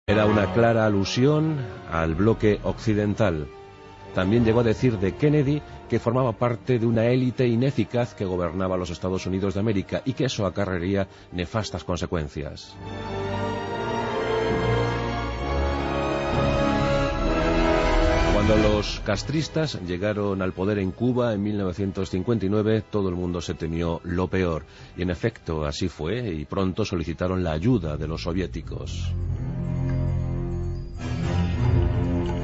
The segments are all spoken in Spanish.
Era una clara alusión al bloque occidental. También llegó a decir de Kennedy que formaba parte de una élite ineficaz que gobernaba los Estados Unidos de América y que eso acarrearía nefastas consecuencias. Cuando los castristas llegaron al poder en Cuba en 1959, todo el mundo se temió lo peor. Y en efecto, así fue, y pronto solicitaron la ayuda de los soviéticos.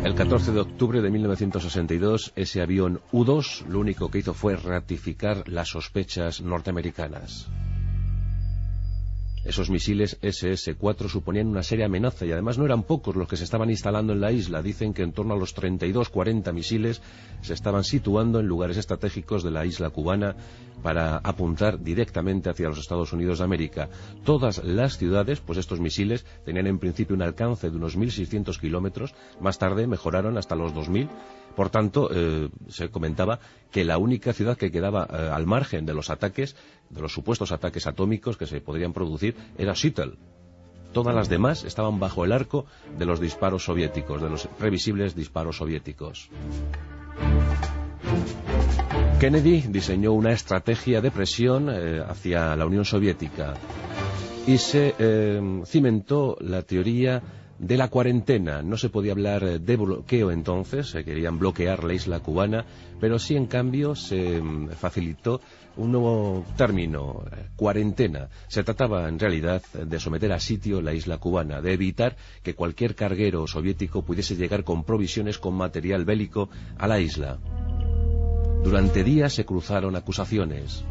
El 14 de octubre de 1962, ese avión U-2 lo único que hizo fue ratificar las sospechas norteamericanas. Esos misiles SS-4 suponían una seria amenaza y además no eran pocos los que se estaban instalando en la isla. Dicen que en torno a los 32-40 misiles se estaban situando en lugares estratégicos de la isla cubana para apuntar directamente hacia los Estados Unidos de América. Todas las ciudades, pues estos misiles tenían en principio un alcance de unos 1.600 kilómetros, más tarde mejoraron hasta los 2.000. Por tanto, se comentaba que la única ciudad que quedaba al margen de los ataques, de los supuestos ataques atómicos que se podrían producir, era Seattle. Todas las demás estaban bajo el arco de los disparos soviéticos, de los previsibles disparos soviéticos. Kennedy diseñó una estrategia de presión hacia la Unión Soviética y se cimentó la teoría de la cuarentena. No se podía hablar de bloqueo entonces, se querían bloquear la isla cubana, pero sí en cambio se facilitó un nuevo término, cuarentena. Se trataba en realidad de someter a sitio la isla cubana, de evitar que cualquier carguero soviético pudiese llegar con provisiones, con material bélico a la isla. Durante días se cruzaron acusaciones,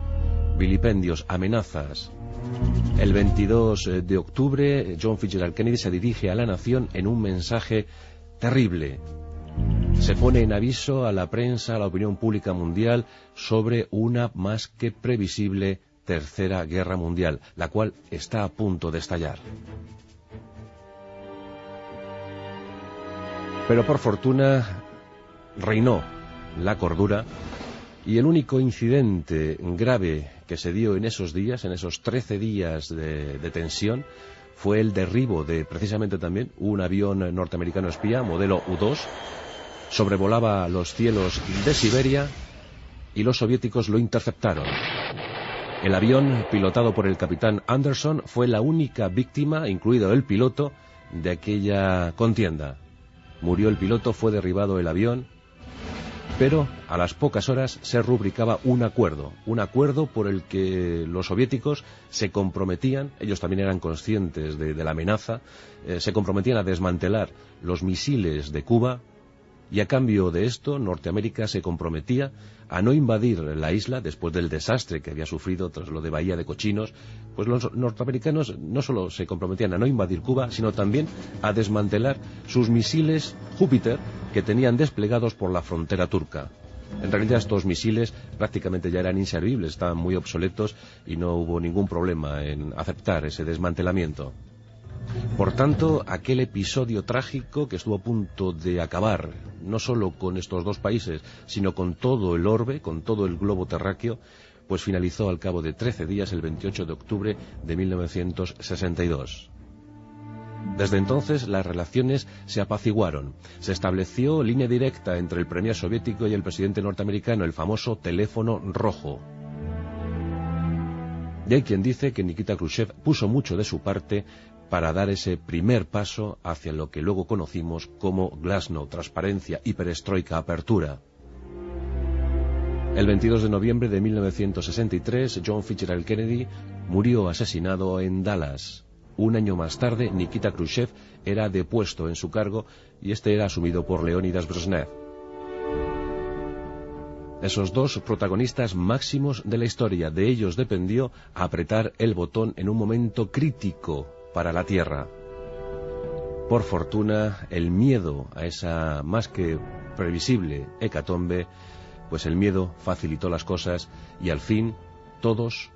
vilipendios, amenazas. El 22 de octubre, John Fitzgerald Kennedy se dirige a la nación en un mensaje terrible. Se pone en aviso a la prensa, a la opinión pública mundial, sobre una más que previsible tercera guerra mundial, la cual está a punto de estallar. Pero por fortuna reinó la cordura y el único incidente grave que se dio en esos días, en esos 13 días de tensión, fue el derribo de, precisamente también, un avión norteamericano espía, modelo U-2, sobrevolaba los cielos de Siberia y los soviéticos lo interceptaron. El avión, pilotado por el capitán Anderson, fue la única víctima, incluido el piloto, de aquella contienda. Murió el piloto, fue derribado el avión, pero a las pocas horas se rubricaba un acuerdo por el que los soviéticos se comprometían, ellos también eran conscientes de la amenaza, se comprometían a desmantelar los misiles de Cuba, y a cambio de esto Norteamérica se comprometía a no invadir la isla después del desastre que había sufrido tras lo de Bahía de Cochinos. Pues los norteamericanos no solo se comprometían a no invadir Cuba, sino también a desmantelar sus misiles Júpiter que tenían desplegados por la frontera turca. En realidad estos misiles prácticamente ya eran inservibles, estaban muy obsoletos y no hubo ningún problema en aceptar ese desmantelamiento. Por tanto, aquel episodio trágico que estuvo a punto de acabar no solo con estos dos países, sino con todo el orbe, con todo el globo terráqueo, pues finalizó al cabo de 13 días, el 28 de octubre de 1962. Desde entonces las relaciones se apaciguaron. Se estableció línea directa entre el premier soviético y el presidente norteamericano, el famoso teléfono rojo. Y hay quien dice que Nikita Khrushchev puso mucho de su parte para dar ese primer paso hacia lo que luego conocimos como glasnost, transparencia, y perestroika, apertura. El 22 de noviembre de 1963, John Fitzgerald Kennedy murió asesinado en Dallas. Un año más tarde, Nikita Khrushchev era depuesto en su cargo y este era asumido por Leonidas Brezhnev. Esos dos protagonistas máximos de la historia, de ellos dependió apretar el botón en un momento crítico para la Tierra. Por fortuna, el miedo a esa más que previsible hecatombe, pues el miedo facilitó las cosas y al fin todos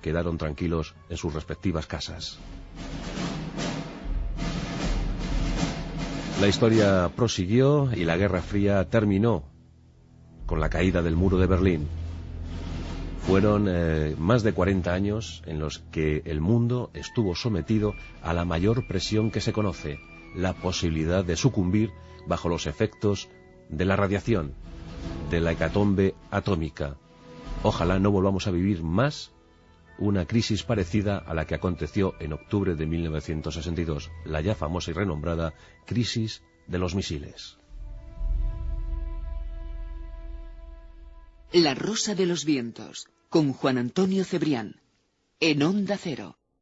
quedaron tranquilos en sus respectivas casas. La historia prosiguió y la Guerra Fría terminó con la caída del muro de Berlín. Fueron más de 40 años en los que el mundo estuvo sometido a la mayor presión que se conoce, la posibilidad de sucumbir bajo los efectos de la radiación, de la hecatombe atómica. Ojalá no volvamos a vivir más una crisis parecida a la que aconteció en octubre de 1962, la ya famosa y renombrada crisis de los misiles. La Rosa de los Vientos, con Juan Antonio Cebrián, en Onda Cero.